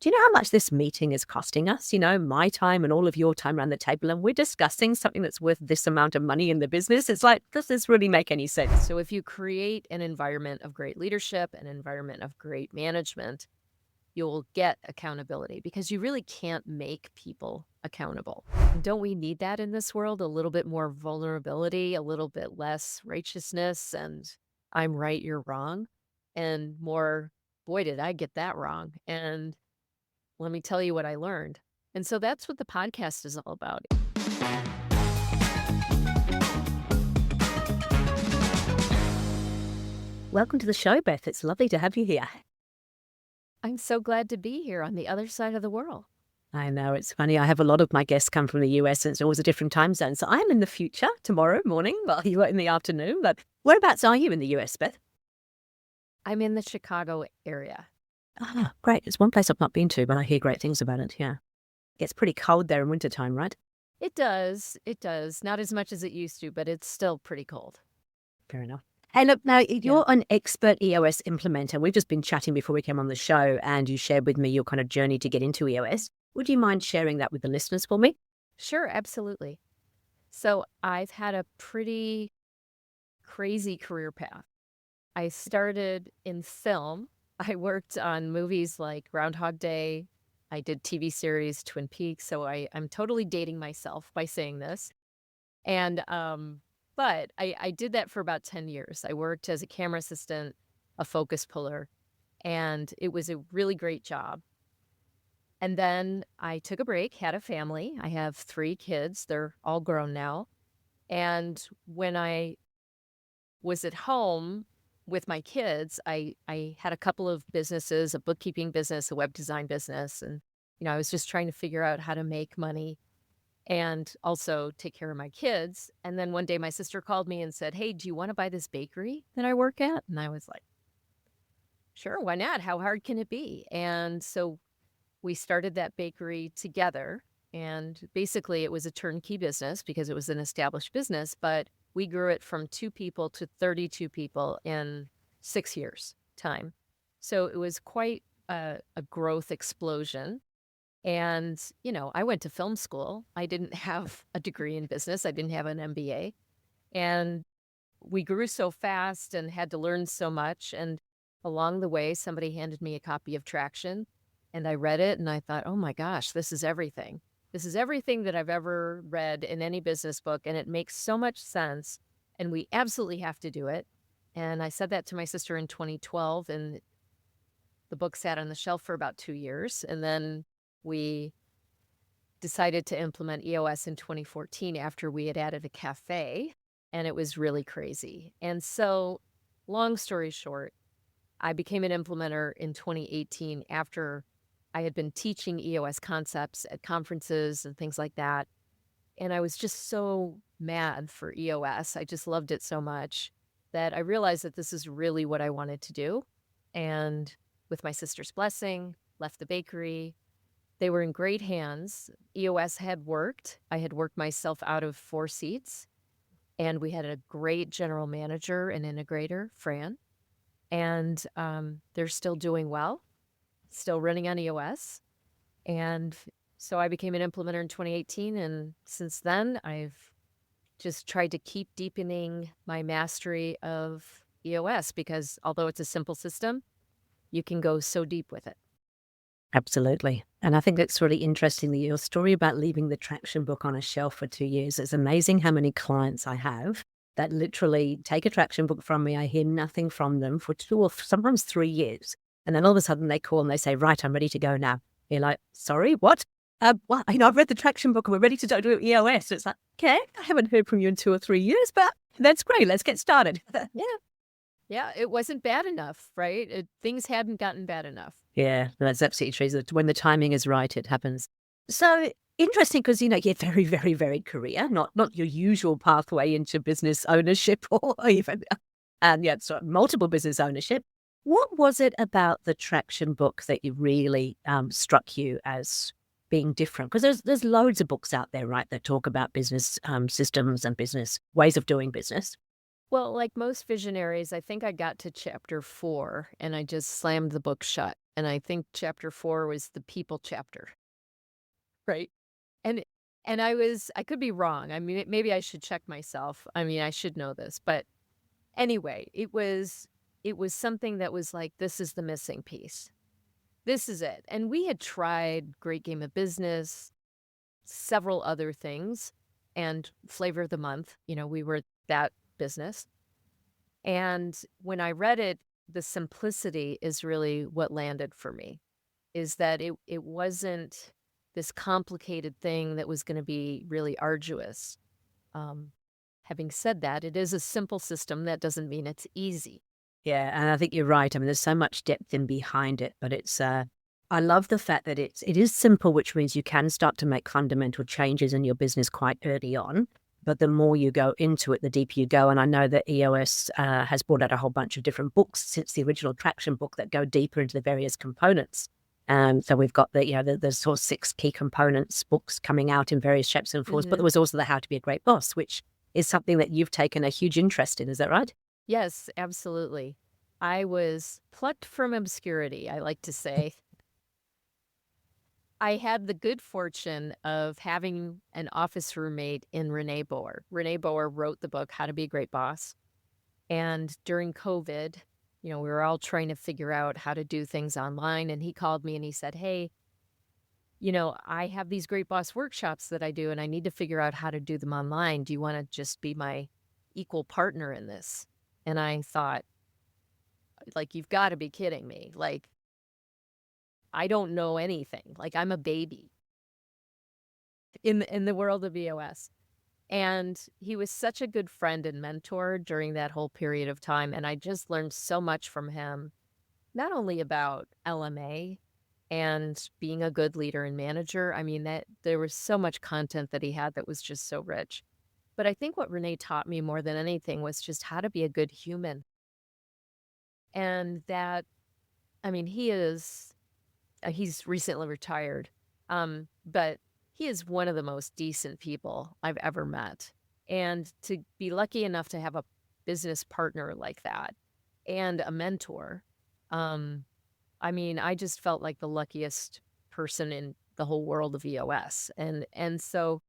do you know how much this meeting is costing us? My time and all of your time around the table, and we're discussing something that's worth this amount of money in the business. It's like, does this really make any sense? So if you create an environment of great leadership, an environment of great management, you'll get accountability because you really can't make people accountable. And don't we need that in this world? A little bit more vulnerability, a little bit less righteousness, and I'm right, you're wrong, and more, boy, did I get that wrong. And let me tell you what I learned. And so that's what the podcast is all about. Welcome to the show, Beth. It's lovely to have you here. I'm so glad to be here on the other side of the world. I know, it's funny. I have a lot of my guests come from the US, and it's always a different time zone. So I'm in the future tomorrow morning while you are in the afternoon. But whereabouts are you in the US, Beth? I'm in the Chicago area. Ah, great. It's one place I've not been to, but I hear great things about it, yeah. It gets pretty cold there in wintertime, right? It does. It does. Not as much as it used to, but it's still pretty cold. Fair enough. Hey, look, now you're an expert EOS implementer. We've just been chatting before we came on the show, and you shared with me your kind of journey to get into EOS. Would you mind sharing that with the listeners for me? Sure, absolutely. So I've had a pretty crazy career path. I started in film. I worked on movies like Groundhog Day. I did TV series Twin Peaks. So I'm totally dating myself by saying this. And but I did that for about 10 years. I worked as a camera assistant, a focus puller, and it was a really great job. And then I took a break, had a family. I have 3 kids. They're all grown now. And when I was at home with my kids, I had a couple of businesses, a bookkeeping business, a web design business. And, I was just trying to figure out how to make money and also take care of my kids. And then one day my sister called me and said, "Hey, do you want to buy this bakery that I work at?" And I was like, "Sure, why not? How hard can it be?" And so we started that bakery together. And basically it was a turnkey business because it was an established business, but we grew it from 2 people to 32 people in 6 years time. So it was quite a growth explosion. And, I went to film school. I didn't have a degree in business. I didn't have an MBA. And we grew so fast and had to learn so much. And along the way, somebody handed me a copy of Traction, and I read it and I thought, oh my gosh, this is everything. This is everything that I've ever read in any business book. And it makes so much sense. And we absolutely have to do it. And I said that to my sister in 2012, and the book sat on the shelf for about 2 years. And then we decided to implement EOS in 2014 after we had added a cafe, and it was really crazy. And so, long story short, I became an implementer in 2018 after I had been teaching EOS concepts at conferences and things like that. And I was just so mad for EOS. I just loved it so much that I realized that this is really what I wanted to do. And with my sister's blessing, left the bakery. They were in great hands. EOS had worked. I had worked myself out of 4 seats, and we had a great general manager and integrator, Fran. And they're still doing well, still running on EOS. And so I became an implementer in 2018, and since then, I've just tried to keep deepening my mastery of EOS because although it's a simple system, you can go so deep with it. Absolutely. And I think that's really interesting that your story about leaving the Traction book on a shelf for 2 years. It's amazing how many clients I have that literally take a Traction book from me. I hear nothing from them for 2 or sometimes 3 years. And then all of a sudden they call and they say, right, I'm ready to go now. You're like, sorry, what? Well, I've read the Traction book and we're ready to do EOS. It's like, okay, I haven't heard from you in 2 or 3 years, but that's great. Let's get started. Yeah. Yeah, it wasn't bad enough, right? Things hadn't gotten bad enough. Yeah, that's absolutely true. When the timing is right, it happens. So interesting because, you're very, very, very career, not your usual pathway into business ownership or even, and yeah, so multiple business ownership. What was it about the Traction book that you really struck you as being different? Because there's loads of books out there, right, that talk about business systems and business ways of doing business. Well, like most visionaries, I think I got to chapter 4 and I just slammed the book shut. And I think chapter 4 was the people chapter, right? And I could be wrong. I mean, maybe I should check myself. I mean, I should know this, but anyway, it was something that was like, this is the missing piece. This is it. And we had tried Great Game of Business, several other things, and Flavor of the Month. We were that business. And when I read it, the simplicity is really what landed for me, is that it wasn't this complicated thing that was going to be really arduous. Um, Having said that, it is a simple system. That doesn't mean it's easy. Yeah, and I think you're right. I mean, there's so much depth in behind it, but I love the fact that it is simple, which means you can start to make fundamental changes in your business quite early on. But the more you go into it, the deeper you go. And I know that EOS has brought out a whole bunch of different books since the original Traction book that go deeper into the various components. So we've got the sort of 6 key components books coming out in various shapes and forms. But there was also the How to Be a Great Boss, which is something that you've taken a huge interest in. Is that right? Yes, absolutely. I was plucked from obscurity, I like to say. I had the good fortune of having an office roommate in Renee Boer. Renee Boer wrote the book, How to Be a Great Boss. And during COVID, we were all trying to figure out how to do things online. And he called me and he said, hey, I have these Great Boss workshops that I do, and I need to figure out how to do them online. Do you want to just be my equal partner in this? And I thought, like, you've got to be kidding me. Like, I don't know anything. Like, I'm a baby in the world of EOS. And he was such a good friend and mentor during that whole period of time. And I just learned so much from him, not only about LMA and being a good leader and manager. I mean, that there was so much content that he had that was just so rich. But I think what Renee taught me more than anything was just how to be a good human. And that, I mean, he's recently retired, but he is one of the most decent people I've ever met. And to be lucky enough to have a business partner like that and a mentor, I mean, I just felt like the luckiest person in the whole world of EOS. And so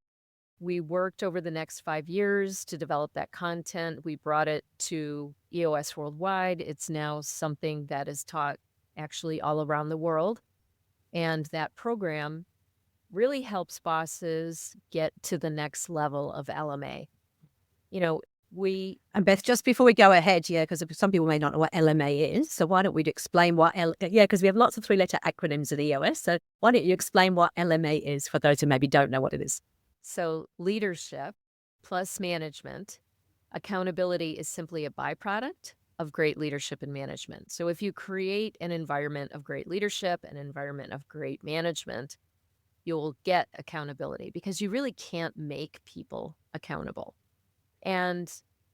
we worked over the next 5 years to develop that content. We brought it to EOS Worldwide. It's now something that is taught actually all around the world. And that program really helps bosses get to the next level of LMA. And Beth, just before we go ahead, because some people may not know what LMA is, so why don't we explain because we have lots of 3-letter acronyms at EOS, so why don't you explain what LMA is for those who maybe don't know what it is? So leadership plus management, accountability is simply a byproduct of great leadership and management. So if you create an environment of great leadership, an environment of great management, you'll get accountability because you really can't make people accountable. And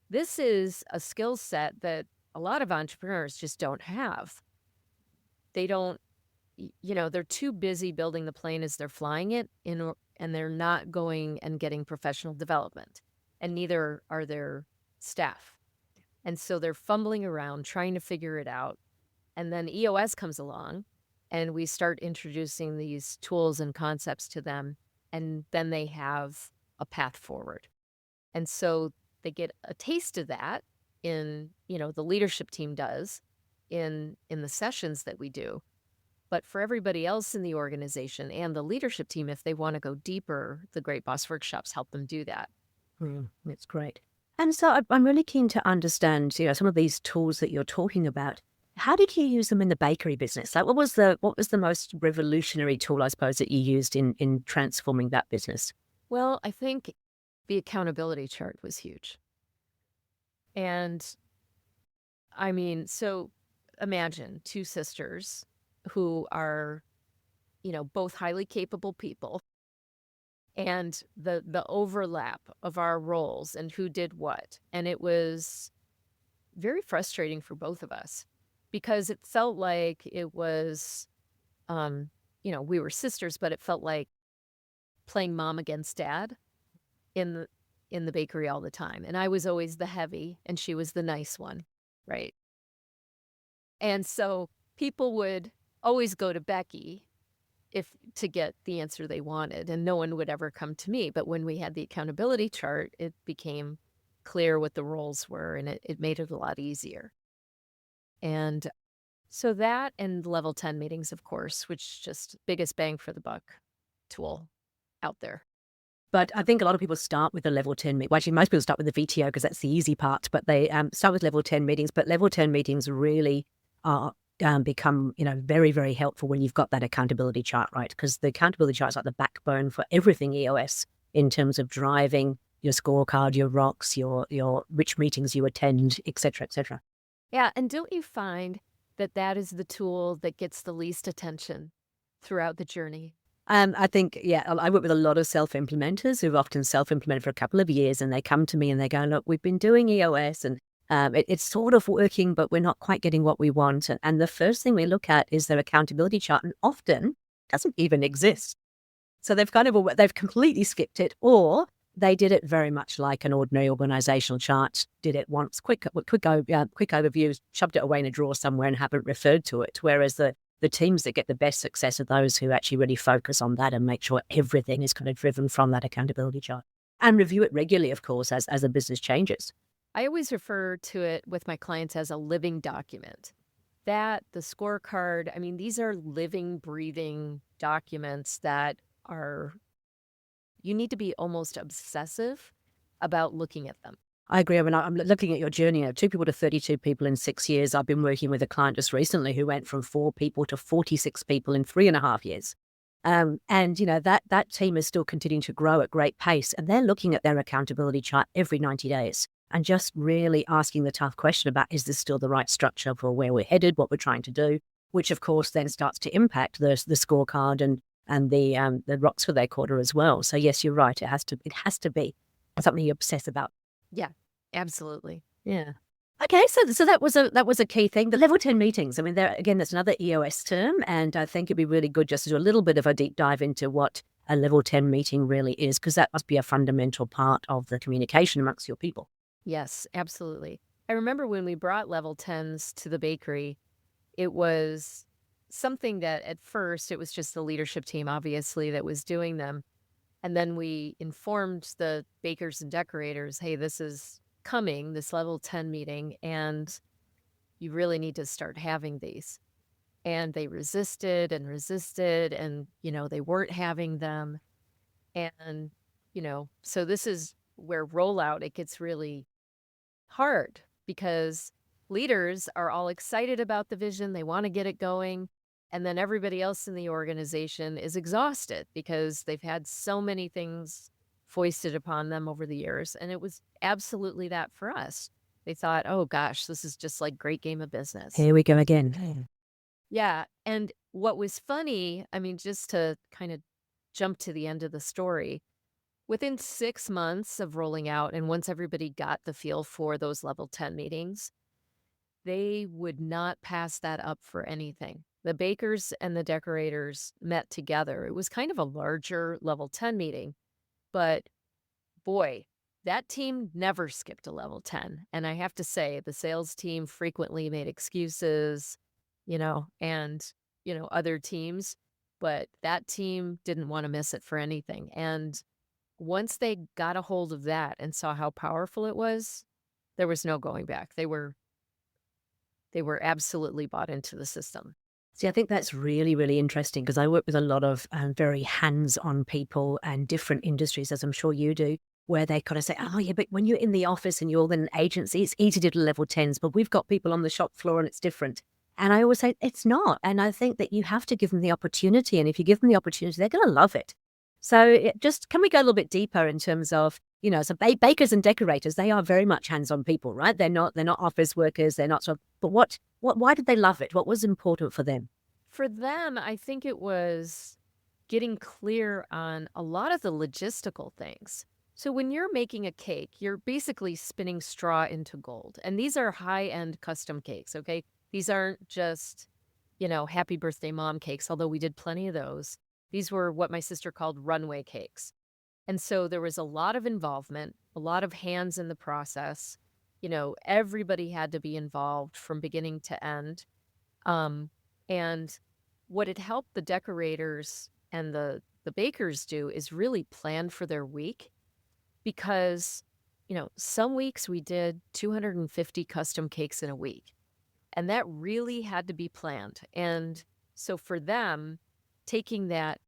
this is a skill set that a lot of entrepreneurs just don't have. They don't, they're too busy building the plane as they're flying it, and they're not going and getting professional development, and neither are their staff. And so they're fumbling around trying to figure it out. And then EOS comes along, and we start introducing these tools and concepts to them, and then they have a path forward. And so they get a taste of that the leadership team does in the sessions that we do. But for everybody else in the organization and the leadership team, if they want to go deeper, the Great Boss Workshops help them do that. That's great. And so I'm really keen to understand, some of these tools that you're talking about. How did you use them in the bakery business? Like, what was the most revolutionary tool, I suppose, that you used in transforming that business? Well, I think the accountability chart was huge. And I mean, so imagine 2 sisters who are, both highly capable people, and the overlap of our roles and who did what. And it was very frustrating for both of us because it felt like it was, we were sisters, but it felt like playing mom against dad in in the bakery all the time, and I was always the heavy, and she was the nice one, right? And so people would always go to Becky if to get the answer they wanted, and no one would ever come to me. But when we had the accountability chart, it became clear what the roles were, and it made it a lot easier. And so that and level 10 meetings, of course, which just biggest bang for the buck tool out there. But I think a lot of people start with a level 10 meeting. Well, actually, most people start with the VTO because that's the easy part, but they start with level 10 meetings. But level 10 meetings really are become, very, very helpful when you've got that accountability chart, right? Because the accountability chart is like the backbone for everything EOS in terms of driving your scorecard, your rocks, your which meetings you attend, et cetera, et cetera. Yeah, and don't you find that that is the tool that gets the least attention throughout the journey? I think, yeah, I work with a lot of self-implementers who've often self-implemented for a couple of years, and they come to me and they go, look, we've been doing EOS and it's sort of working, but we're not quite getting what we want. And the first thing we look at is their accountability chart, and often doesn't even exist. So they've completely skipped it, or they did it very much like an ordinary organizational chart, did it once, quick overview, shoved it away in a drawer somewhere and haven't referred to it. Whereas the teams that get the best success are those who actually really focus on that and make sure everything is kind of driven from that accountability chart. And review it regularly, of course, as the business changes. I always refer to it with my clients as a living document. That, the scorecard, I mean, these are living, breathing documents that are, you need to be almost obsessive about looking at them. I agree. I mean, I'm looking at your journey, 2 people to 32 people in 6 years. I've been working with a client just recently who went from 4 people to 46 people in 3.5 years. And, that team is still continuing to grow at great pace. And they're looking at their accountability chart every 90 days and just really asking the tough question about, is this still the right structure for where we're headed, what we're trying to do, which, of course, then starts to impact the scorecard and the rocks for their quarter as well. So, yes, you're right. It has to be something you obsess about. Yeah, absolutely. Yeah. Okay, so that was a key thing. The level 10 meetings. I mean, that's another EOS term, and I think it'd be really good just to do a little bit of a deep dive into what a level 10 meeting really is, because that must be a fundamental part of the communication amongst your people. Yes, absolutely. I remember when we brought level 10s to the bakery, it was something that at first it was just the leadership team, obviously, that was doing them. And then we informed the bakers and decorators, hey, this is coming, this level 10 meeting, and you really need to start having these. And they resisted and resisted, and, they weren't having them. And, so this is where rollout, it gets really hard because leaders are all excited about the vision. They want to get it going. And then everybody else in the organization is exhausted because they've had so many things foisted upon them over the years. And it was absolutely that for us. They thought, oh gosh, this is just like great game of business. Here we go again. Yeah. And what was funny, I mean, just to kind of jump to the end of the story, within 6 months of rolling out, and once everybody got the feel for those level 10 meetings, they would not pass that up for anything. The bakers and the decorators met together. It was kind of a larger level 10 meeting, but boy, that team never skipped a level 10. And I have to say, the sales team frequently made excuses, and, other teams, but that team didn't want to miss it for anything. And once they got a hold of that and saw how powerful it was, there was no going back. They were absolutely bought into the system. See, I think that's really, really interesting because I work with a lot of very hands-on people and different industries, as I'm sure you do, where they kind of say, oh, yeah, but when you're in the office and you're in an agency, it's easy to do level 10s, but we've got people on the shop floor and it's different. And I always say, it's not. And I think that you have to give them the opportunity. And if you give them the opportunity, they're going to love it. So can we go a little bit deeper in terms of, so bakers and decorators, they are very much hands-on people, right? They're not office workers. They're not but why did they love it? What was important for them? For them, I think it was getting clear on a lot of the logistical things. So when you're making a cake, you're basically spinning straw into gold. And these are high-end custom cakes, okay? These aren't just, happy birthday mom cakes, although we did plenty of those. These were what my sister called runway cakes. And so there was a lot of involvement, a lot of hands in the process. Everybody had to be involved from beginning to end. Um, and what it helped the decorators and the bakers do is really plan for their week because, some weeks we did 250 custom cakes in a week, and that really had to be planned. And so for them, taking that,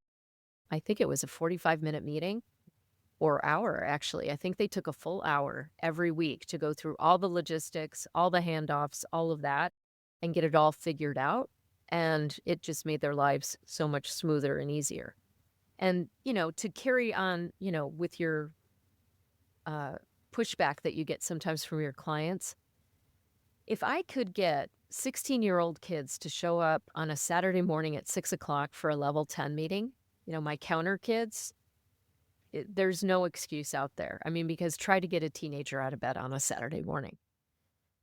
I think it was a 45-minute meeting or hour, actually. I think they took a full hour every week to go through all the logistics, all the handoffs, all of that, and get it all figured out. And it just made their lives so much smoother and easier. And, to carry on, with your uh, pushback that you get sometimes from your clients, if I could get 16-year-old kids to show up on a Saturday morning at 6 o'clock for a level 10 meeting, my counter kids, there's no excuse out there. I mean, because try to get a teenager out of bed on a Saturday morning.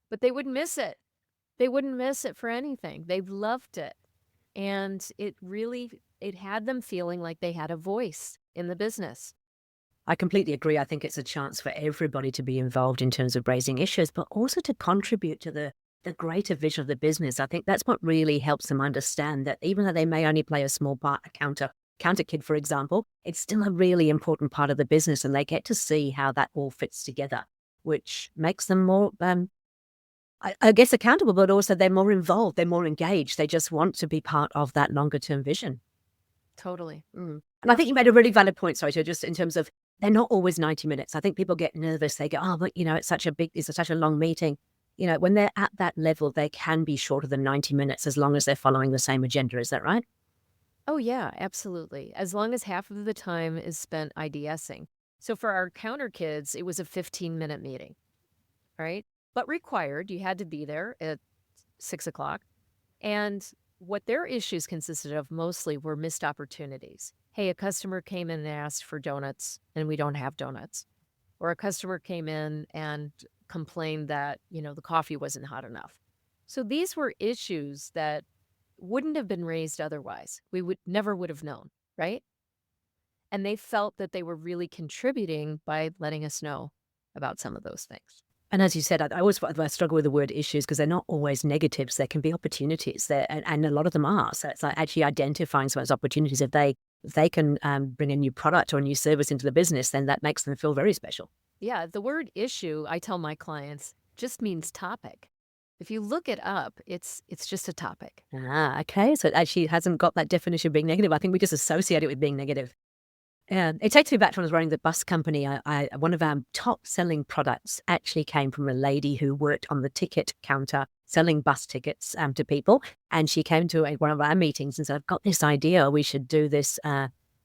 But they wouldn't miss it. They wouldn't miss it for anything. They loved it. And it had them feeling like they had a voice in the business. I completely agree. I think it's a chance for everybody to be involved in terms of raising issues, but also to contribute to the greater vision of the business. I think that's what really helps them understand that even though they may only play a small part, a counter kid, for example, it's still a really important part of the business, and they get to see how that all fits together, which makes them more, I guess, accountable, but also they're more involved, they're more engaged. They just want to be part of that longer term vision. Totally. And I think you made a really valid point, sorry, just in terms of they're not always 90 minutes. I think people get nervous. They go, oh, but it's such a long meeting. When they're at that level, they can be shorter than 90 minutes as long as they're following the same agenda. Is that right? Oh, yeah, absolutely. As long as half of the time is spent IDSing. So for our counter kids, it was a 15-minute meeting, right? But required, you had to be there at 6 o'clock. And what their issues consisted of mostly were missed opportunities. Hey, a customer came in and asked for donuts, and we don't have donuts. Or a customer came in and complained that, the coffee wasn't hot enough. So these were issues that wouldn't have been raised otherwise. We never would have known, right? And they felt that they were really contributing by letting us know about some of those things. And as you said, I always I struggle with the word issues because they're not always negatives. There can be opportunities there, and a lot of them are. So it's like actually identifying some of those opportunities. If they can bring a new product or a new service into the business, then that makes them feel very special. Yeah, the word issue, I tell my clients, just means topic. If you look it up, it's just a topic. Okay. So it actually hasn't got that definition of being negative. I think we just associate it with being negative. It takes me back to when I was running the bus company. One of our top selling products actually came from a lady who worked on the ticket counter selling bus tickets to people. And she came to one of our meetings and said, I've got this idea. We should do this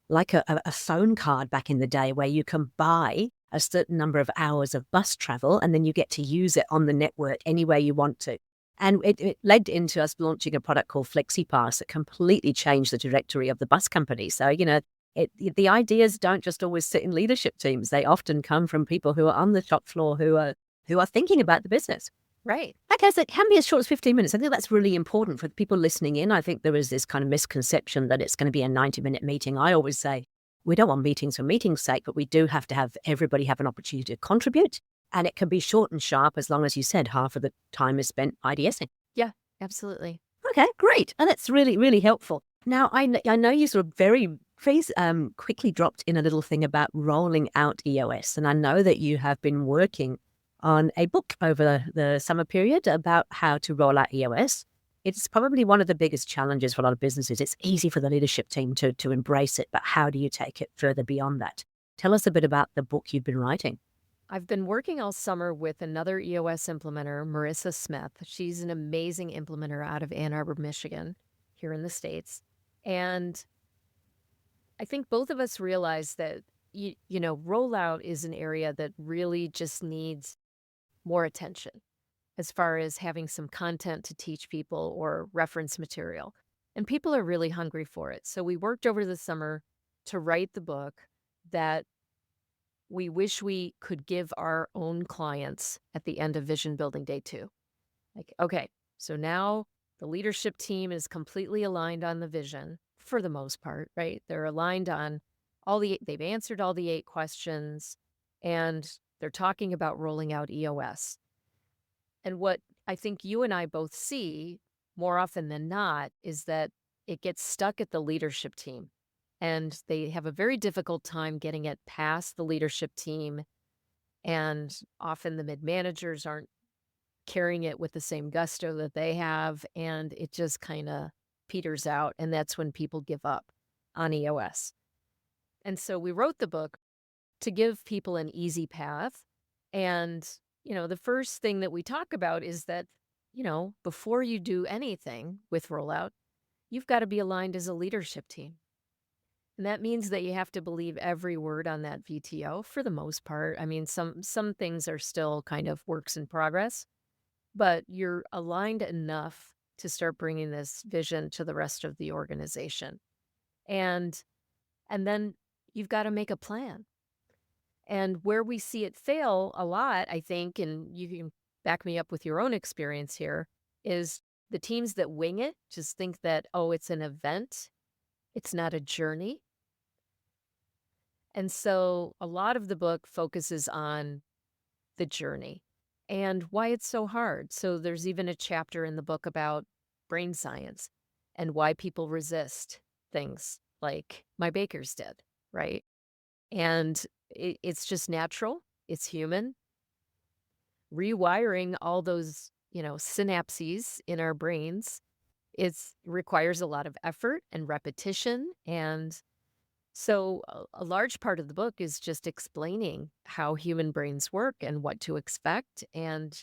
like a phone card back in the day where you can buy a certain number of hours of bus travel and then you get to use it on the network anywhere you want to. And it led into us launching a product called FlexiPass that completely changed the trajectory of the bus company. So, the ideas don't just always sit in leadership teams. They often come from people who are on the shop floor who are thinking about the business. Right. Okay, so it can be as short as 15 minutes. I think that's really important for people listening in. I think there is this kind of misconception that it's going to be a 90-minute meeting. I always say we don't want meetings for meeting's sake, but we do have to have everybody have an opportunity to contribute. And it can be short and sharp as long as you said half of the time is spent IDSing. Yeah, absolutely. Okay, great. And that's really, really helpful. Now, I know you sort of very quickly dropped in a little thing about rolling out EOS. And I know that you have been working on a book over the summer period about how to roll out EOS. It's probably one of the biggest challenges for a lot of businesses. It's easy for the leadership team to embrace it, but how do you take it further beyond that? Tell us a bit about the book you've been writing. I've been working all summer with another EOS implementer, Marissa Smith. She's an amazing implementer out of Ann Arbor, Michigan, here in the States. And I think both of us realize that, rollout is an area that really just needs more attention as far as having some content to teach people or reference material. And people are really hungry for it. So we worked over the summer to write the book that we wish we could give our own clients at the end of Vision Building Day 2. Like, okay, so now the leadership team is completely aligned on the vision for the most part, right? They're aligned on they've answered all the 8 questions, and they're talking about rolling out EOS. And what I think you and I both see more often than not is that it gets stuck at the leadership team. And they have a very difficult time getting it past the leadership team. And often the mid managers aren't carrying it with the same gusto that they have. And it just kind of peters out. And that's when people give up on EOS. And so we wrote the book to give people an easy path. And, the first thing that we talk about is that, before you do anything with rollout, you've got to be aligned as a leadership team. And that means that you have to believe every word on that VTO for the most part. I mean, some things are still kind of works in progress, but you're aligned enough to start bringing this vision to the rest of the organization. And then you've got to make a plan. And where we see it fail a lot, I think, and you can back me up with your own experience here, is the teams that wing it just think that, oh, it's an event, it's not a journey. And so a lot of the book focuses on the journey and why it's so hard. So there's even a chapter in the book about brain science and why people resist things like my bakers did, right? And it's just natural. It's human. Rewiring all those, synapses in our brains, requires a lot of effort and repetition. And so a large part of the book is just explaining how human brains work and what to expect and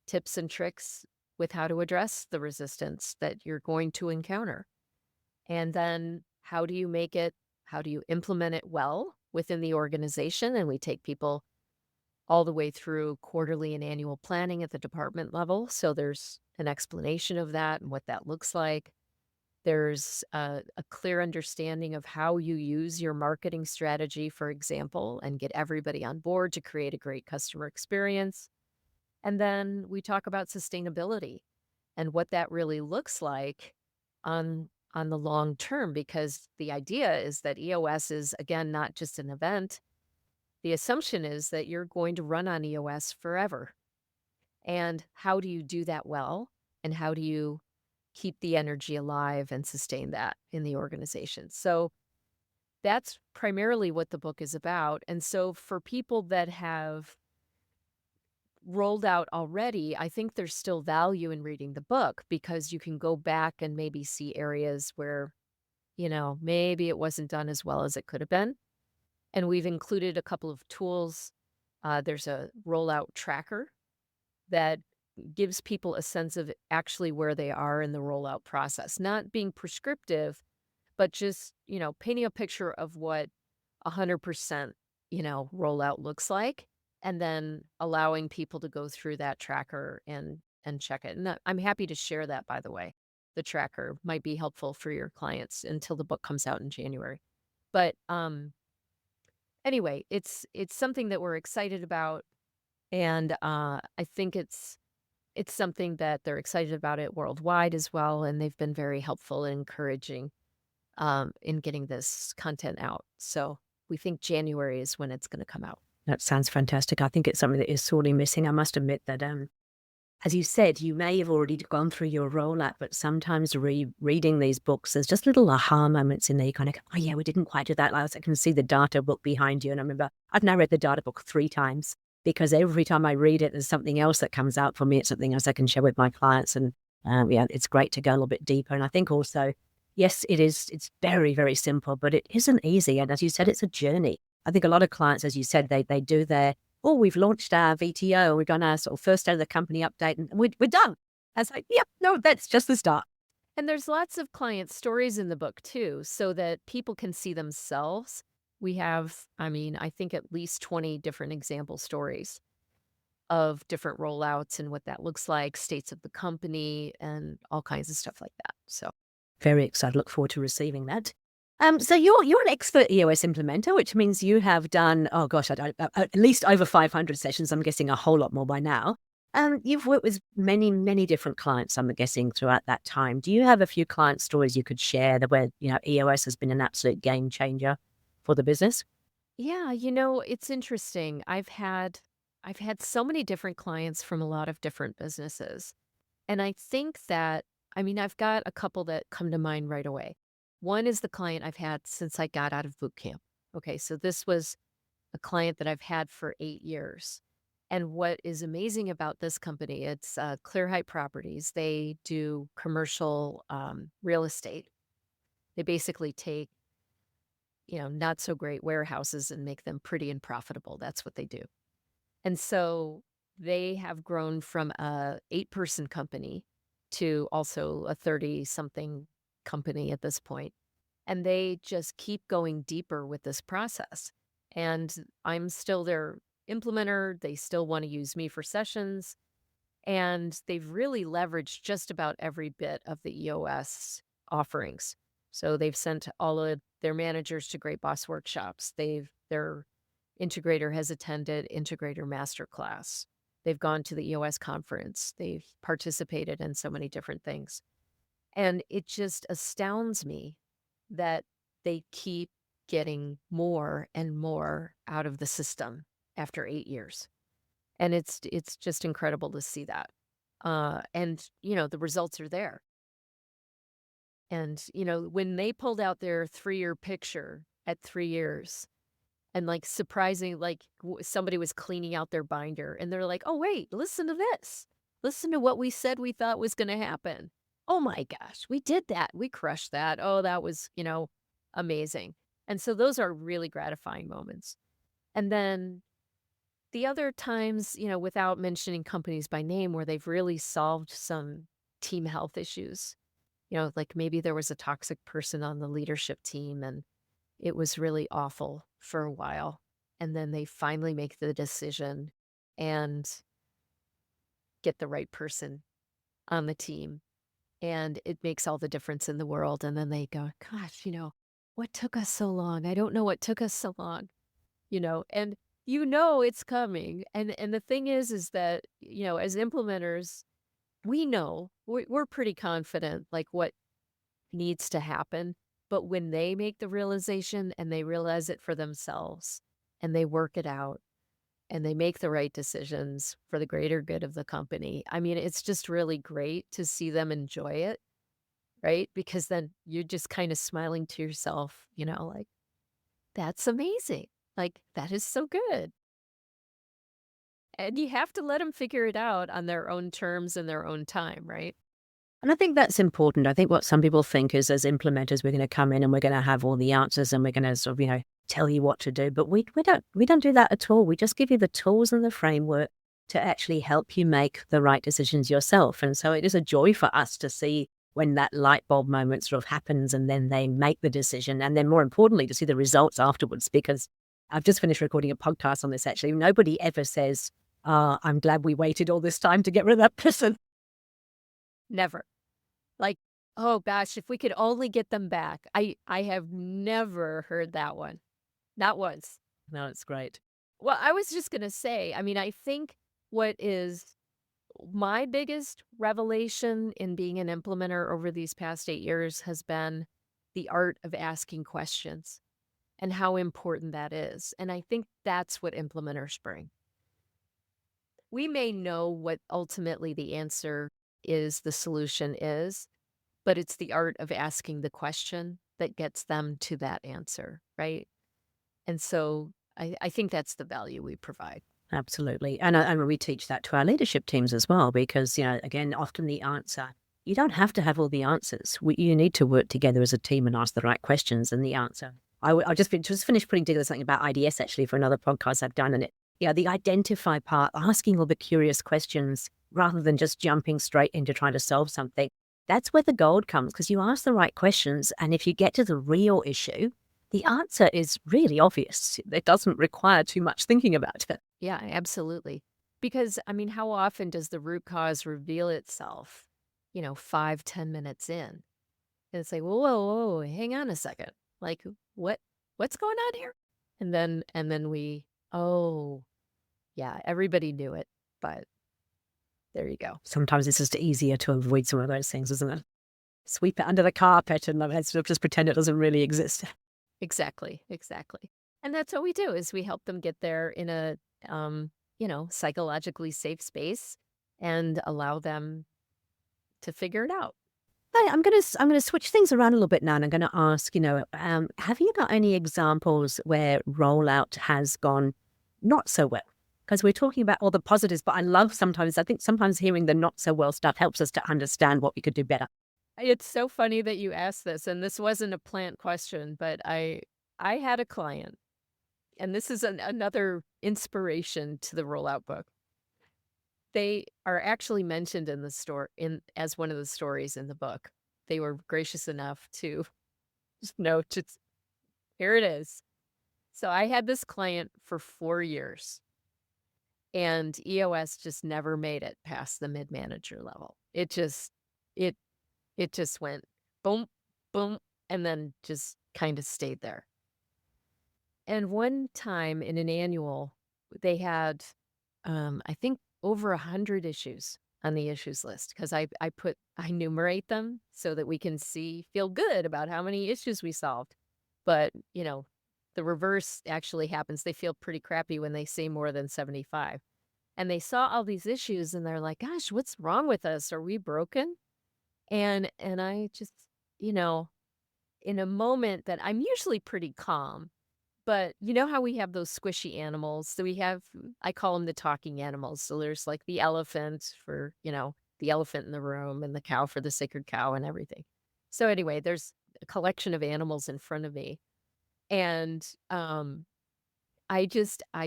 tips and tricks with how to address the resistance that you're going to encounter. And then how do you implement it well within the organization? And we take people all the way through quarterly and annual planning at the department level. So there's an explanation of that and what that looks like. There's a clear understanding of how you use your marketing strategy, for example, and get everybody on board to create a great customer experience. And then we talk about sustainability and what that really looks like on the long term, because the idea is that EOS is, again, not just an event. The assumption is that you're going to run on EOS forever. And how do you do that well? And how do you keep the energy alive and sustain that in the organization? So that's primarily what the book is about. And so for people that have rolled out already, I think there's still value in reading the book because you can go back and maybe see areas where, maybe it wasn't done as well as it could have been. And we've included a couple of tools. There's a rollout tracker that gives people a sense of actually where they are in the rollout process, not being prescriptive, but just, painting a picture of what 100%, rollout looks like, and then allowing people to go through that tracker and check it. And I'm happy to share that, by the way. The tracker might be helpful for your clients until the book comes out in January. But anyway, it's something that we're excited about, and I think it's something that they're excited about it worldwide as well, and they've been very helpful and encouraging in getting this content out. So we think January is when it's going to come out. That sounds fantastic. I think it's something that is sorely missing. I must admit that, as you said, you may have already gone through your rollout, but sometimes reading these books, there's just little aha moments in there. You kind of go, oh, yeah, we didn't quite do that. I can see the data book behind you. And I remember I've now read the data book 3 times because every time I read it, there's something else that comes out for me. It's something else I can share with my clients. And it's great to go a little bit deeper. And I think also, yes, it's very, very simple, but it isn't easy. And as you said, it's a journey. I think a lot of clients, as you said, they do their, oh, we've launched our VTO, we've done our sort of first day of the company update, and we're done. I was like, yep, no, that's just the start. And there's lots of client stories in the book too, so that people can see themselves. We have, I think at least 20 different example stories of different rollouts and what that looks like, states of the company, and all kinds of stuff like that. So very excited. Look forward to receiving that. So you're an expert EOS implementer, which means you have done, oh gosh, at least over 500 sessions. I'm guessing a whole lot more by now. You've worked with many, many different clients, I'm guessing, throughout that time. Do you have a few client stories you could share where, EOS has been an absolute game changer for the business? Yeah, it's interesting. I've had so many different clients from a lot of different businesses. And I think that I've got a couple that come to mind right away. One is the client I've had since I got out of boot camp. Okay, so this was a client that I've had for 8 years. And what is amazing about this company, it's Clear Height Properties. They do commercial real estate. They basically take, not so great warehouses and make them pretty and profitable. That's what they do. And so they have grown from a 8-person company to also a 30-something company at this point. And they just keep going deeper with this process. And I'm still their implementer. They still want to use me for sessions. And they've really leveraged just about every bit of the EOS offerings. So they've sent all of their managers to Great Boss workshops. Their integrator has attended Integrator Masterclass. They've gone to the EOS conference. They've participated in so many different things. And it just astounds me that they keep getting more and more out of the system after 8 years. And it's just incredible to see that. And the results are there. And when they pulled out their 3-year picture at 3 years, and like surprising, like somebody was cleaning out their binder and they're like, "Oh wait, listen to this. Listen to what we said we thought was going to happen. Oh my gosh, we did that. We crushed that. Oh, that was, amazing." And so those are really gratifying moments. And then the other times, without mentioning companies by name, where they've really solved some team health issues, like maybe there was a toxic person on the leadership team and it was really awful for a while. And then they finally make the decision and get the right person on the team. And it makes all the difference in the world. And then they go, "Gosh, what took us so long? I don't know what took us so long." And it's coming. And the thing is that, as implementers, we know we're pretty confident like what needs to happen. But when they make the realization and they realize it for themselves and they work it out and they make the right decisions for the greater good of the company, it's just really great to see them enjoy it, right? Because then you're just kind of smiling to yourself, like, that's amazing. Like, that is so good. And you have to let them figure it out on their own terms and their own time, right? And I think that's important. I think what some people think is as implementers, we're going to come in and we're going to have all the answers and we're going to sort of, tell you what to do. But we don't do that at all. We just give you the tools and the framework to actually help you make the right decisions yourself. And so it is a joy for us to see when that light bulb moment sort of happens and then they make the decision. And then more importantly, to see the results afterwards, because I've just finished recording a podcast on this actually. Nobody ever says, I'm glad we waited all this time to get rid of that person. Never. Like, oh gosh, if we could only get them back. I have never heard that one. Not once. No, it's great. Well, I was just gonna say, I think what is my biggest revelation in being an implementer over these past 8 years has been the art of asking questions and how important that is. And I think that's what implementers bring. We may know what ultimately the answer is, the solution is, but it's the art of asking the question that gets them to that answer, right? And so I think that's the value we provide. Absolutely. And we teach that to our leadership teams as well, because, again, often the answer, you don't have to have all the answers. You need to work together as a team and ask the right questions. And the answer, I just finished putting together something about IDS actually for another podcast I've done. And the identify part, asking all the curious questions rather than just jumping straight into trying to solve something. That's where the gold comes, because you ask the right questions. And if you get to the real issue, the answer is really obvious. It doesn't require too much thinking about it. Yeah, absolutely. Because, how often does the root cause reveal itself, 5, 10 minutes in? And it's like, whoa, whoa, whoa, hang on a second. Like, what's going on here? And then oh, yeah, everybody knew it, but there you go. Sometimes it's just easier to avoid some of those things, isn't it? Sweep it under the carpet and sort of just pretend it doesn't really exist. Exactly, exactly. And that's what we do is we help them get there in a, psychologically safe space and allow them to figure it out. Hey, I'm gonna switch things around a little bit now, and I'm gonna ask, have you got any examples where rollout has gone not so well? Because we're talking about all the positives, but I think sometimes hearing the not so well stuff helps us to understand what we could do better. It's so funny that you asked this, and this wasn't a plant question, but I had a client, and this is another inspiration to the rollout book. They are actually mentioned in the store in as one of the stories in the book. They were gracious enough to just note it's here it is. So I had this client for 4 years, and EOS just never made it past the mid-manager level. It it just went boom, boom, and then just kinda stayed there. And one time in an annual, they had, I think over 100 issues on the issues list because I enumerate them so that we can feel good about how many issues we solved. But, the reverse actually happens. They feel pretty crappy when they see more than 75. And they saw all these issues and they're like, gosh, what's wrong with us? Are we broken? And I just, you know, in a moment that I'm usually pretty calm, but you know how we have those squishy animals? So we have I call them the talking animals. So there's like the elephant for, the elephant in the room and the cow for the sacred cow and everything. So anyway, there's a collection of animals in front of me. And I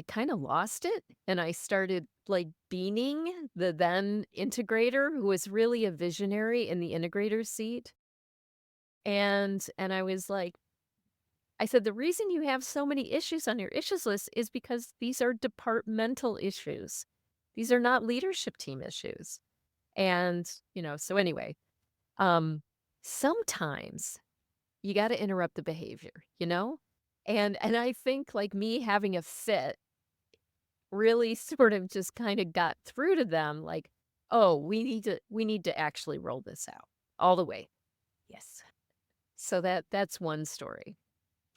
kind of lost it and I started like beaning the then integrator who was really a visionary in the integrator seat. And I was like, I said, the reason you have so many issues on your issues list is because these are departmental issues. These are not leadership team issues. And, so anyway, um, sometimes you got to interrupt the behavior, you know? And I think like me having a fit really sort of just kind of got through to them like, oh, we need to actually roll this out all the way. Yes. So that's one story.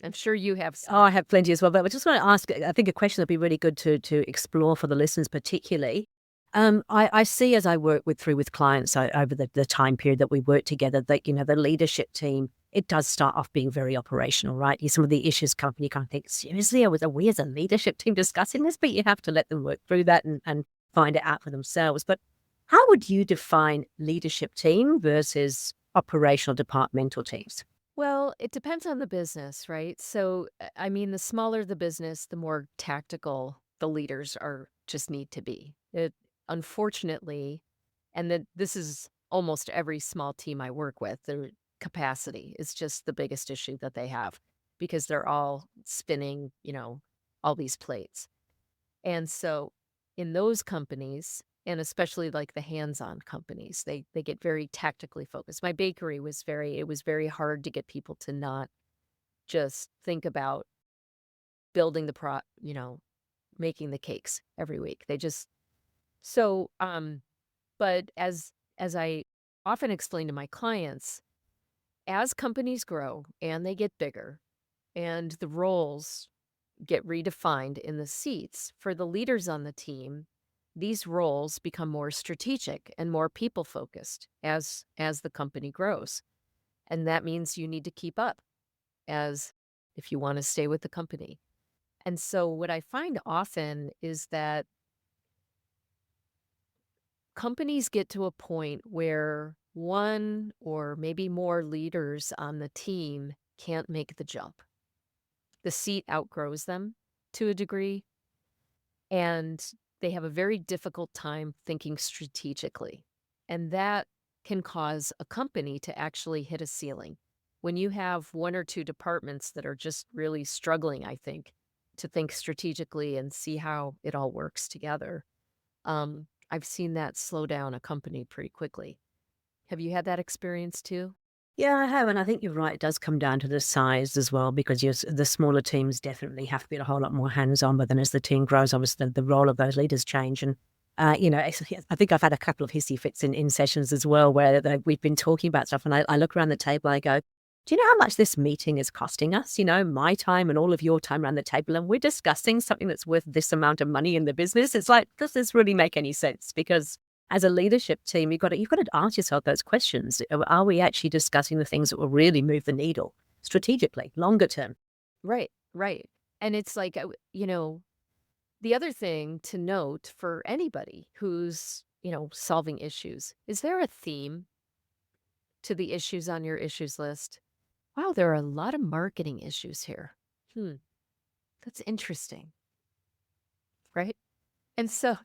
I'm sure you have Oh, some. I have plenty as well, but I just want to ask, I think a question that'd be really good to explore for the listeners particularly. I see as I work with clients over the time period that we work together that, the leadership team, it does start off being very operational, right? Some of the issues come up and you kind of think, seriously, are we as a leadership team discussing this? But you have to let them work through that and find it out for themselves. But how would you define leadership team versus operational departmental teams? Well, it depends on the business, right? So, I mean, the smaller the business, the more tactical the leaders are just need to be. Unfortunately, and that this is almost every small team I work with, their capacity is just the biggest issue that they have because they're all spinning, all these plates. And so in those companies, and especially like the hands-on companies, they get very tactically focused. My bakery it was very hard to get people to not just think about building making the cakes every week. They just so but as I often explain to my clients, as companies grow and they get bigger and the roles get redefined in the seats for the leaders on the team, these roles become more strategic and more people focused as the company grows. And that means you need to keep up as if you want to stay with the company. And so what I find often is that companies get to a point where one or maybe more leaders on the team can't make the jump. The seat outgrows them to a degree, and they have a very difficult time thinking strategically. And that can cause a company to actually hit a ceiling. When you have one or two departments that are just really struggling, I think, to think strategically and see how it all works together, I've seen that slow down a company pretty quickly. Have you had that experience too? Yeah, I have, and I think you're right. It does come down to the size as well, because the smaller teams definitely have to be a whole lot more hands-on. But then as the team grows, obviously the role of those leaders change. And I think I've had a couple of hissy fits in sessions as well, where we've been talking about stuff, and I look around the table, I go, do you know how much this meeting is costing us? You know, my time and all of your time around the table, and we're discussing something that's worth this amount of money in the business. It's like, does this really make any sense? Because as a leadership team, you've got to ask yourself those questions. Are we actually discussing the things that will really move the needle strategically, longer term? Right, right. And it's like, the other thing to note for anybody who's, solving issues, is there a theme to the issues on your issues list? Wow, there are a lot of marketing issues here. That's interesting, right? And so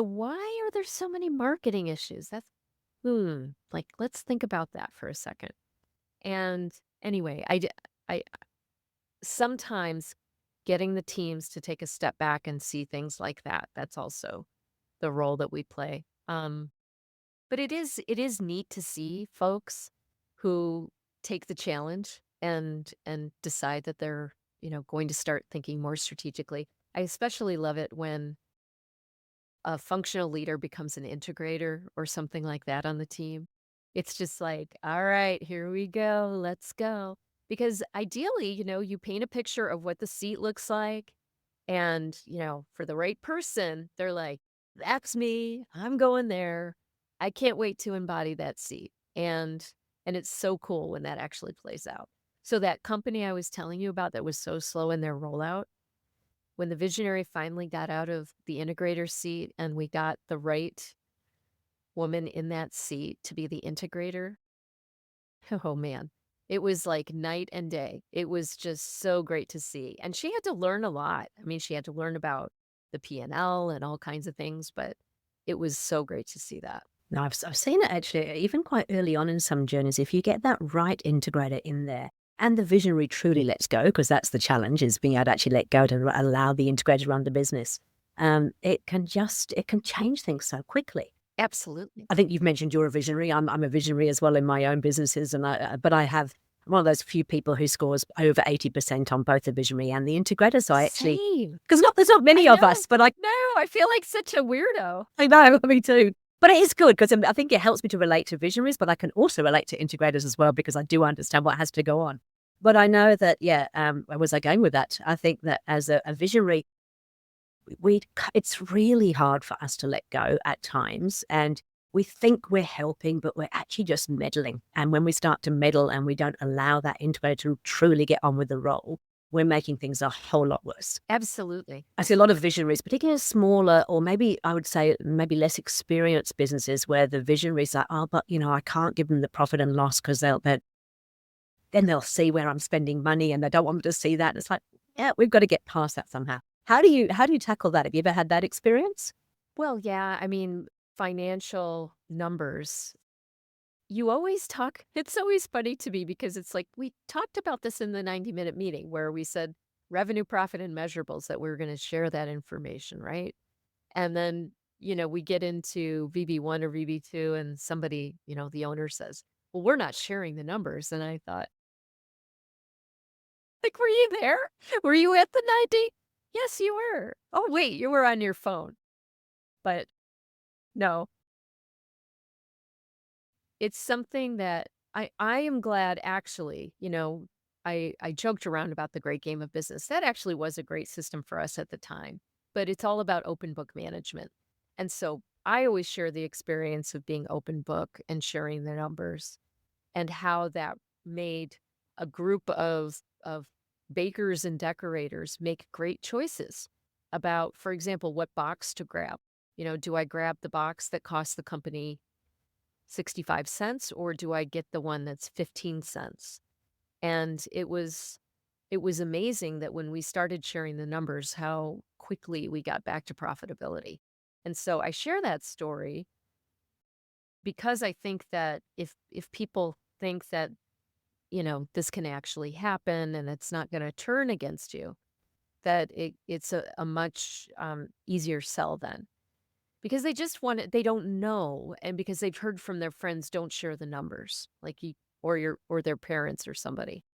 why are there so many marketing issues? Like, let's think about that for a second. And anyway, I sometimes getting the teams to take a step back and see things like that, that's also the role that we play. But it is neat to see folks who take the challenge and decide that they're, going to start thinking more strategically. I especially love it when a functional leader becomes an integrator or something like that on the team. It's just like, all right, here we go, let's go. Because ideally, you paint a picture of what the seat looks like. And, for the right person, they're like, that's me. I'm going there. I can't wait to embody that seat. And it's so cool when that actually plays out. So that company I was telling you about that was so slow in their rollout, when the visionary finally got out of the integrator seat and we got the right woman in that seat to be the integrator, oh man, it was like night and day. It was just so great to see. And she had to learn a lot. I mean, she had to learn about the P&L and all kinds of things, but it was so great to see that. No, I've seen it actually, even quite early on in some journeys. If you get that right integrator in there and the visionary truly lets go, because that's the challenge, is being able to actually let go to allow the integrator to run the business. It can change things so quickly. Absolutely. I think you've mentioned you're a visionary. I'm a visionary as well in my own businesses, but I have one of those few people who scores over 80% on both the visionary and the integrator. So I actually, Same. because there's not many I of know. us, but I No, I feel like such a weirdo. know, me too. But it is good because I think it helps me to relate to visionaries, but I can also relate to integrators as well because I do understand what has to go on. But I know that, where was I going with that? I think that as a visionary, it's really hard for us to let go at times. And we think we're helping, but we're actually just meddling. And when we start to meddle and we don't allow that integrator to truly get on with the role, we're making things a whole lot worse. Absolutely. I see a lot of visionaries, particularly smaller, or maybe I would say maybe less experienced businesses where the visionaries are, oh, but I can't give them the profit and loss because then they'll see where I'm spending money and they don't want me to see that. And it's like, yeah, we've got to get past that somehow. How do you tackle that? Have you ever had that experience? Well, yeah, I mean, financial numbers. You always talk, it's always funny to me because it's like we talked about this in the 90-minute meeting where we said revenue, profit, and measurables that we were going to share that information, right? And then, we get into VB1 or VB2 and somebody, the owner says, well, we're not sharing the numbers. And I thought, like, were you there? Were you at the 90? Yes, you were. Oh, wait, you were on your phone. But no, it's something that I am glad actually, I joked around about the great game of business. That actually was a great system for us at the time, but it's all about open book management. And so I always share the experience of being open book and sharing the numbers and how that made a group of bakers and decorators make great choices about, for example, what box to grab. Do I grab the box that costs the company 65 cents or do I get the one that's 15 cents? And it was amazing that when we started sharing the numbers, how quickly we got back to profitability. And so I share that story because I think that if people think that, this can actually happen and it's not going to turn against you, that it's a much easier sell then. Because they just want it, they don't know, and because they've heard from their friends, don't share the numbers, like you or their parents or somebody.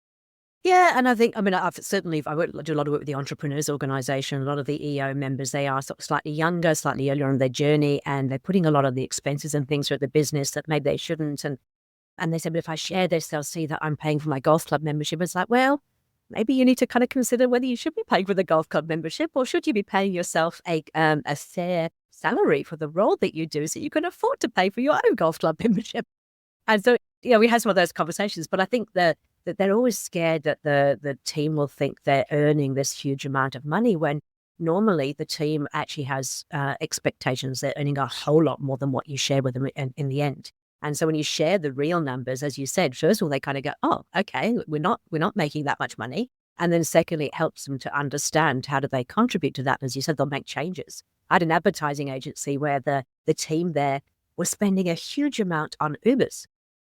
Yeah, and I think, I've certainly, do a lot of work with the Entrepreneurs Organisation, a lot of the EO members, they are sort of slightly younger, slightly earlier on their journey, and they're putting a lot of the expenses and things through the business that maybe they shouldn't. And And they said, but if I share this, they'll see that I'm paying for my golf club membership. It's like, well, maybe you need to kind of consider whether you should be paying for the golf club membership, or should you be paying yourself a fair salary for the role that you do so you can afford to pay for your own golf club membership. And so, we had some of those conversations, but I think that they're always scared that the team will think they're earning this huge amount of money when normally the team actually has expectations. They're earning a whole lot more than what you share with them in the end. And so when you share the real numbers, as you said, first of all, they kind of go, oh, okay, we're not making that much money. And then secondly, it helps them to understand how do they contribute to that. As you said, they'll make changes. I had an advertising agency where the team there was spending a huge amount on Ubers.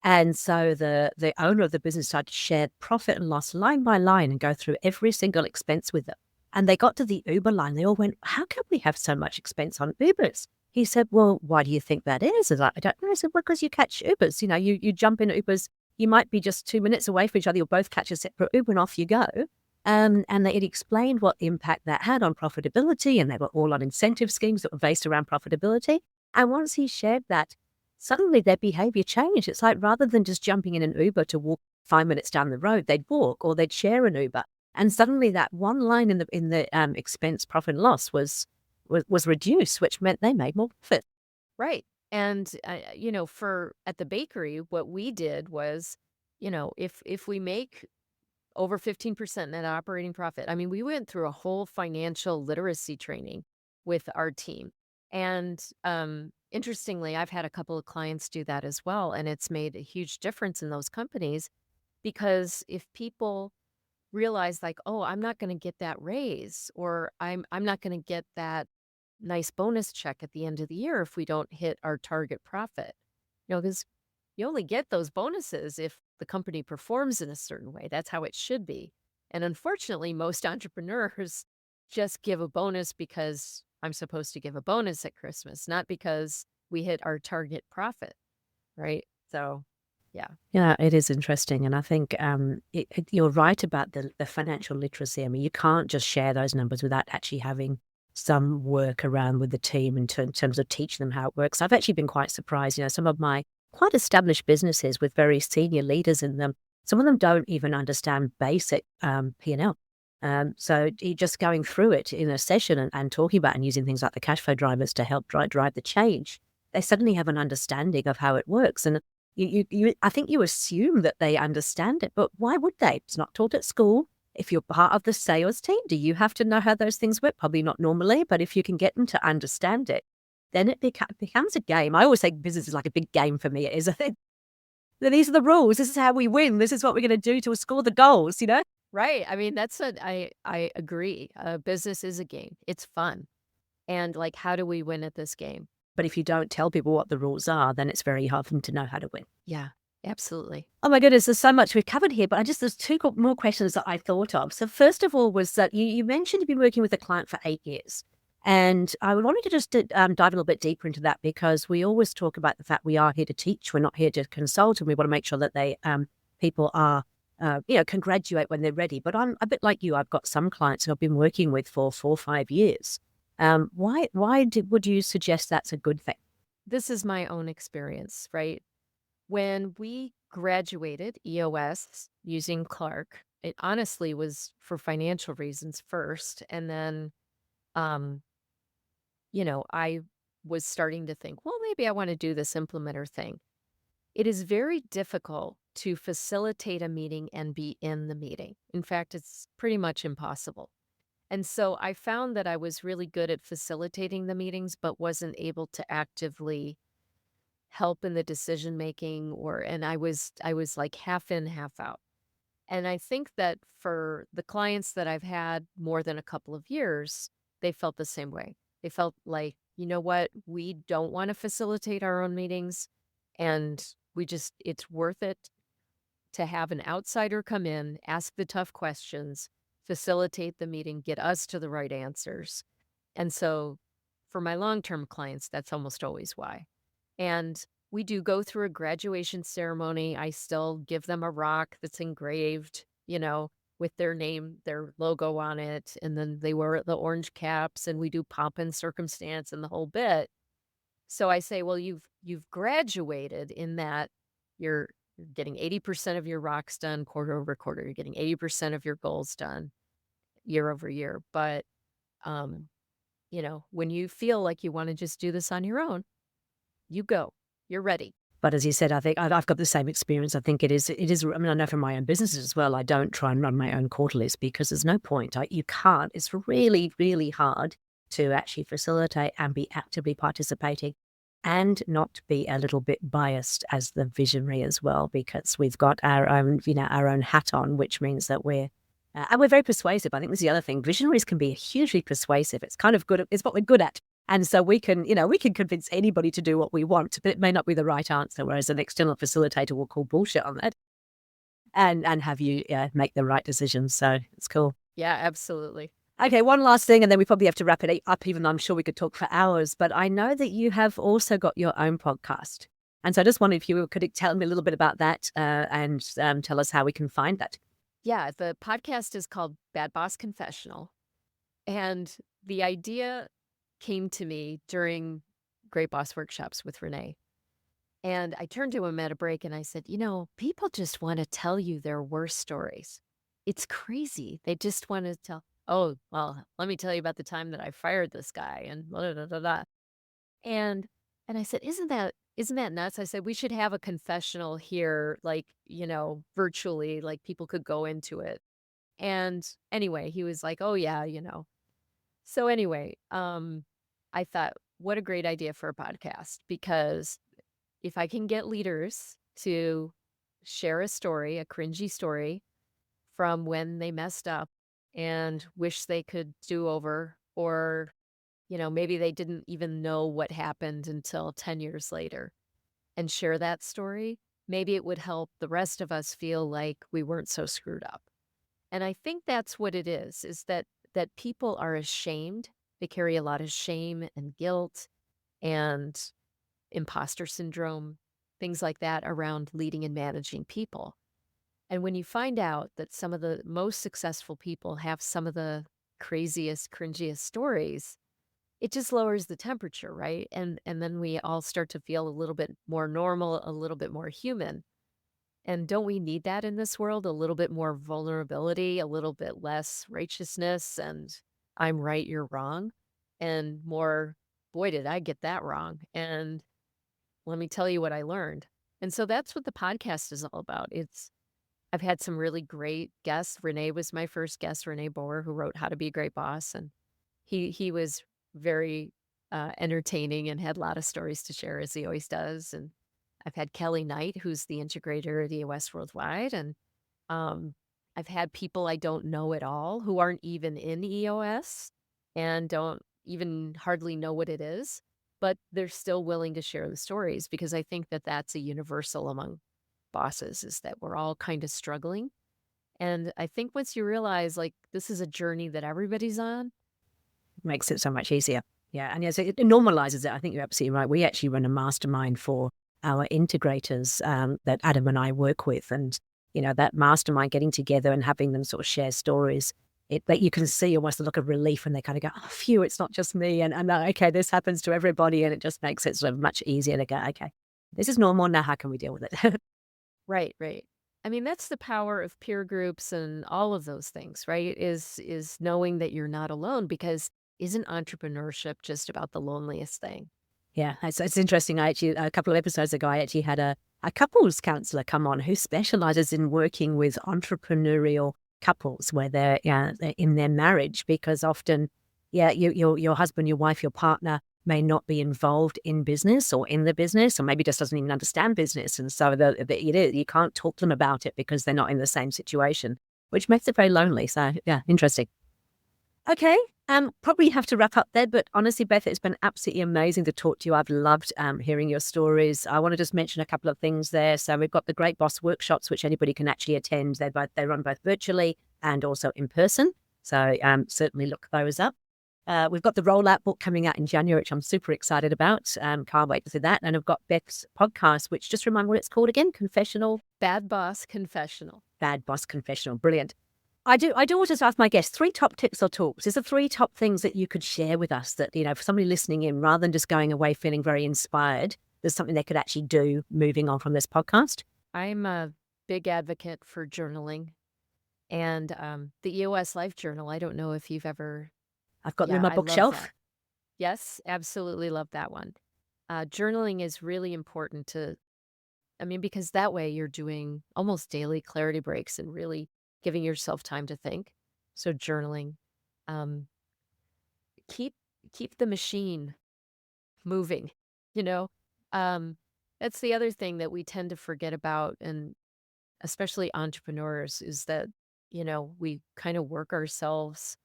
And so the owner of the business started to share profit and loss line by line and go through every single expense with them. And they got to the Uber line. They all went, how can we have so much expense on Ubers? He said, well, why do you think that is? I was like, I don't know. I said, well, because you catch Ubers. You jump in Ubers. You might be just 2 minutes away from each other. You'll both catch a separate Uber and off you go. And it explained what impact that had on profitability. And they were all on incentive schemes that were based around profitability. And once he shared that, suddenly their behavior changed. It's like rather than just jumping in an Uber to walk 5 minutes down the road, they'd walk or they'd share an Uber. And suddenly that one line in the expense, profit and loss was reduced, which meant they made more profit. Right. And, for at the bakery, what we did was, if we make over 15% net operating profit, I mean, we went through a whole financial literacy training with our team. And interestingly, I've had a couple of clients do that as well. And it's made a huge difference in those companies because if people realize like, oh, I'm not going to get that raise, or I'm not going to get that nice bonus check at the end of the year if we don't hit our target profit. Because you only get those bonuses if the company performs in a certain way. That's how it should be. And unfortunately, most entrepreneurs just give a bonus because I'm supposed to give a bonus at Christmas, not because we hit our target profit, right? So, yeah. Yeah, it is interesting. And I think you're right about the financial literacy. I mean, you can't just share those numbers without actually having some work around with the team in terms of teaching them how it works. I've actually been quite surprised. Some of my quite established businesses with very senior leaders in them, some of them don't even understand basic P&L. So just going through it in a session and talking about and using things like the cash flow drivers to help drive the change, they suddenly have an understanding of how it works. And I think you assume that they understand it, but why would they? It's not taught at school. If you're part of the sales team, do you have to know how those things work? Probably not normally, but if you can get them to understand it, then it becomes a game. I always say business is like a big game for me. It is. I think these are the rules. This is how we win. This is what we're going to do to score the goals, Right. I mean, I agree. Business is a game. It's fun. And like, how do we win at this game? But if you don't tell people what the rules are, then it's very hard for them to know how to win. Yeah, absolutely. Oh my goodness, there's so much we've covered here, but there's two more questions that I thought of. So first of all was that you mentioned you've been working with a client for 8 years. And I wanted to just dive a little bit deeper into that because we always talk about the fact we are here to teach. We're not here to consult, and we want to make sure that people are, can graduate when they're ready. But I'm a bit like you. I've got some clients who I've been working with for 4 or 5 years. Why would you suggest that's a good thing? This is my own experience, right? When we graduated EOS using Clark, it honestly was for financial reasons first. And then, um, I was starting to think, well, maybe I want to do this implementer thing. It is very difficult to facilitate a meeting and be in the meeting. In fact, it's pretty much impossible. And so I found that I was really good at facilitating the meetings, but wasn't able to actively help in the decision making, and I was like half in, half out. And I think that for the clients that I've had more than a couple of years, they felt the same way. They felt like, you know what, we don't want to facilitate our own meetings, and it's worth it to have an outsider come in, ask the tough questions, facilitate the meeting, get us to the right answers. And so for my long-term clients, that's almost always why. And we do go through a graduation ceremony. I still give them a rock that's engraved, with their name, their logo on it. And then they wear the orange caps and we do pomp and circumstance and the whole bit. So I say, well, you've graduated in that you're You're getting 80% of your rocks done quarter over quarter. You're getting 80% of your goals done year over year. But, when you feel like you want to just do this on your own, you go. You're ready. But as you said, I think I've got the same experience. I think it is, I mean, I know from my own businesses as well, I don't try and run my own quarterlies because there's no point. You can't. It's really, really hard to actually facilitate and be actively participating and not be a little bit biased as the visionary as well, because we've got our own, our own hat on, which means that and we're very persuasive. I think this is the other thing. Visionaries can be hugely persuasive. It's kind of good. It's what we're good at. And so we can convince anybody to do what we want, but it may not be the right answer, whereas an external facilitator will call bullshit on that and have you make the right decisions. So it's cool. Yeah, absolutely. Okay, one last thing, and then we probably have to wrap it up, even though I'm sure we could talk for hours. But I know that you have also got your own podcast. And so I just wondered if you could tell me a little bit about that and tell us how we can find that. Yeah, the podcast is called Bad Boss Confessional. And the idea came to me during Great Boss workshops with Renee. And I turned to him at a break and I said, people just want to tell you their worst stories. It's crazy. They just want to tell, oh, well, let me tell you about the time that I fired this guy and blah, blah, blah, blah. And I said, isn't that nuts? I said, we should have a confessional here, like, virtually, like people could go into it. And anyway, he was like, oh yeah, So anyway, I thought, what a great idea for a podcast, because if I can get leaders to share a story, a cringy story from when they messed up and wish they could do over, or, maybe they didn't even know what happened until 10 years later, and share that story, maybe it would help the rest of us feel like we weren't so screwed up. And I think that's what it is that people are ashamed. They carry a lot of shame and guilt and imposter syndrome, things like that around leading and managing people. And when you find out that some of the most successful people have some of the craziest, cringiest stories, it just lowers the temperature, right? And then we all start to feel a little bit more normal, a little bit more human. And don't we need that in this world? A little bit more vulnerability, a little bit less righteousness, and I'm right, you're wrong, and more, boy, did I get that wrong. And let me tell you what I learned. And so that's what the podcast is all about. I've had some really great guests. Renee was my first guest, Renee Boer, who wrote How to Be a Great Boss. And he was very entertaining and had a lot of stories to share, as he always does. And I've had Kelly Knight, who's the integrator at EOS Worldwide. And I've had people I don't know at all who aren't even in EOS and don't even hardly know what it is, but they're still willing to share the stories, because I think that that's a universal among bosses, is that we're all kind of struggling. And I think once you realize, like, this is a journey that everybody's on, makes it so much easier. Yeah. And yes, it normalizes it. I think you're absolutely right. We actually run a mastermind for our integrators that Adam and I work with. And, that mastermind, getting together and having them sort of share stories, that you can see almost a look of relief when they kind of go, oh, phew, it's not just me. And okay, this happens to everybody. And it just makes it sort of much easier to go, okay, this is normal. Now, how can we deal with it? Right. I mean, that's the power of peer groups and all of those things, right? Is knowing that you're not alone, because isn't entrepreneurship just about the loneliest thing? Yeah, it's interesting. I actually, a couple of episodes ago, I actually had a couples counselor come on who specializes in working with entrepreneurial couples where they're in their marriage, because often, your husband, your wife, your partner may not be involved in business or in the business, or maybe just doesn't even understand business. And so you can't talk to them about it because they're not in the same situation, which makes it very lonely. So yeah, interesting. Okay, probably have to wrap up there, but honestly, Beth, it's been absolutely amazing to talk to you. I've loved hearing your stories. I want to just mention a couple of things there. So we've got the Great Boss workshops, which anybody can actually attend. They run both virtually and also in person. So certainly look those up. We've got the Rollout book coming out in January, which I'm super excited about. Can't wait to see that. And I've got Beth's podcast, which, just remind me what it's called again. Confessional. Bad Boss Confessional. Bad Boss Confessional. Brilliant. I do always ask my guests 3 top tips or tools. Is there 3 top things that you could share with us that, for somebody listening in, rather than just going away feeling very inspired, there's something they could actually do moving on from this podcast? I'm a big advocate for journaling and the EOS Life Journal. I don't know if you've ever, I've got them in yeah, my I love that. bookshelf. Yes, absolutely love that one. Journaling is really important I mean, because that way you're doing almost daily clarity breaks and really giving yourself time to think. So journaling, um, keep keep the machine moving, you know? Um, that's the other thing that we tend to forget about, and especially entrepreneurs, is that, we kind of work ourselves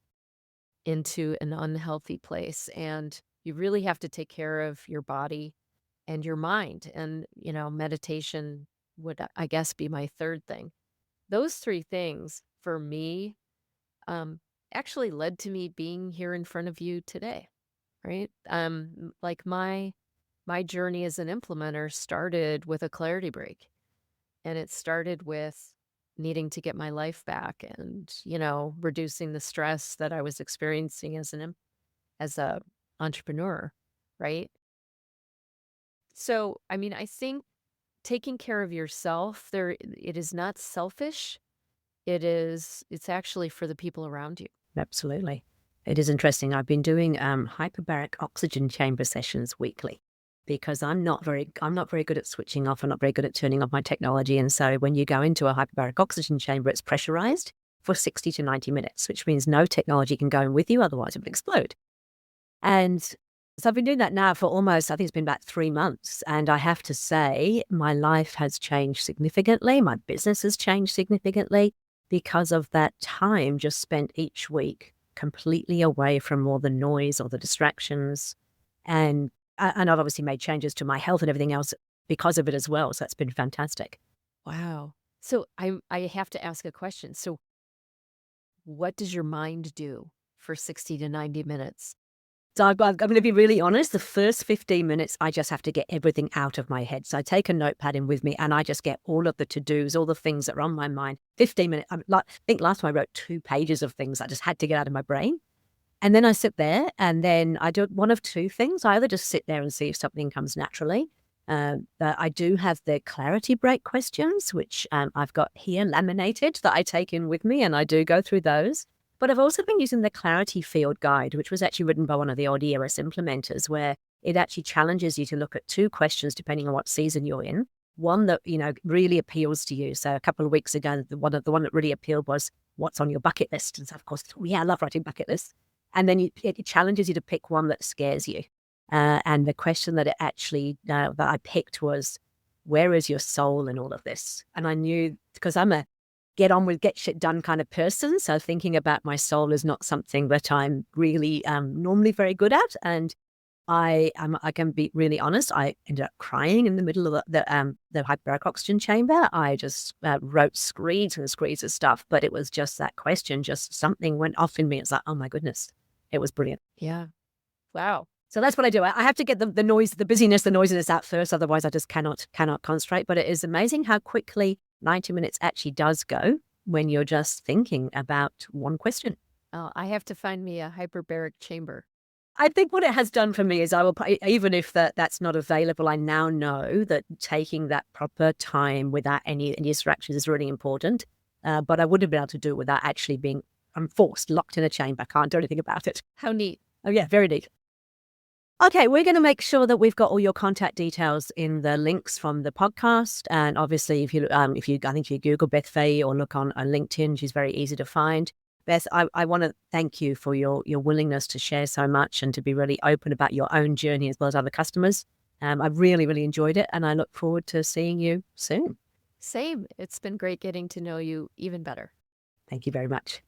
into an unhealthy place. And you really have to take care of your body and your mind. And, meditation would, I guess, be my third thing. Those three things for me um, actually led to me being here in front of you today, right? Like my journey as an implementer started with a clarity break, and it started with needing to get my life back and, reducing the stress that I was experiencing as a entrepreneur, right? So, I mean, I think taking care of yourself, it is not selfish. It's actually for the people around you. Absolutely. It is interesting. I've been doing hyperbaric oxygen chamber sessions weekly because I'm not very good at switching off. I'm not very good at turning off my technology. And so when you go into a hyperbaric oxygen chamber, it's pressurized for 60 to 90 minutes, which means no technology can go in with you. Otherwise it would explode. And so I've been doing that now for almost, I think it's been about 3 months. And I have to say, my life has changed significantly. My business has changed significantly because of that time just spent each week completely away from all the noise or the distractions. And I've obviously made changes to my health and everything else because of it as well. So it's been fantastic. Wow. So I have to ask a question. So what does your mind do for 60 to 90 minutes? So I'm going to be really honest. The first 15 minutes, I just have to get everything out of my head. So I take a notepad in with me and I just get all of the to-dos, all the things that are on my mind. 15 minutes. I think last time I wrote 2 pages of things I just had to get out of my brain. And then I sit there and then I do one of 2 things. I either just sit there and see if something comes naturally. I do have the clarity break questions, which I've got here laminated that I take in with me, and I do go through those. But I've also been using the Clarity Field Guide, which was actually written by one of the old EOS implementers, where it actually challenges you to look at 2 questions depending on what season you're in. One that, really appeals to you. So a couple of weeks ago, the one that really appealed was, what's on your bucket list? And so, of course, I love writing bucket lists. And then it challenges you to pick one that scares you. And the question that that I picked was, where is your soul in all of this? And I knew, because I'm a get shit done kind of person. So thinking about my soul is not something that I'm really normally very good at. And I can be really honest. I ended up crying in the middle of the hyperbaric oxygen chamber. I just wrote screeds and screeds of stuff, but it was just that question. Just something went off in me. It's like, oh my goodness, it was brilliant. Yeah. Wow. So that's what I do. I have to get the noise, the busyness, the noisiness out first. Otherwise, I just cannot concentrate. But it is amazing how quickly 90 minutes actually does go when you're just thinking about one question. Oh, I have to find me a hyperbaric chamber. I think what it has done for me is even if that's not available, I now know that taking that proper time without any distractions is really important. But I wouldn't have been able to do it without actually I'm forced, locked in a chamber. Can't do anything about it. How neat. Oh, yeah, very neat. Okay, we're going to make sure that we've got all your contact details in the links from the podcast. And obviously, if you Google Beth Fahey or look on LinkedIn, she's very easy to find. Beth, I want to thank you for your willingness to share so much and to be really open about your own journey as well as other customers. I've really, really enjoyed it, and I look forward to seeing you soon. Same. It's been great getting to know you even better. Thank you very much.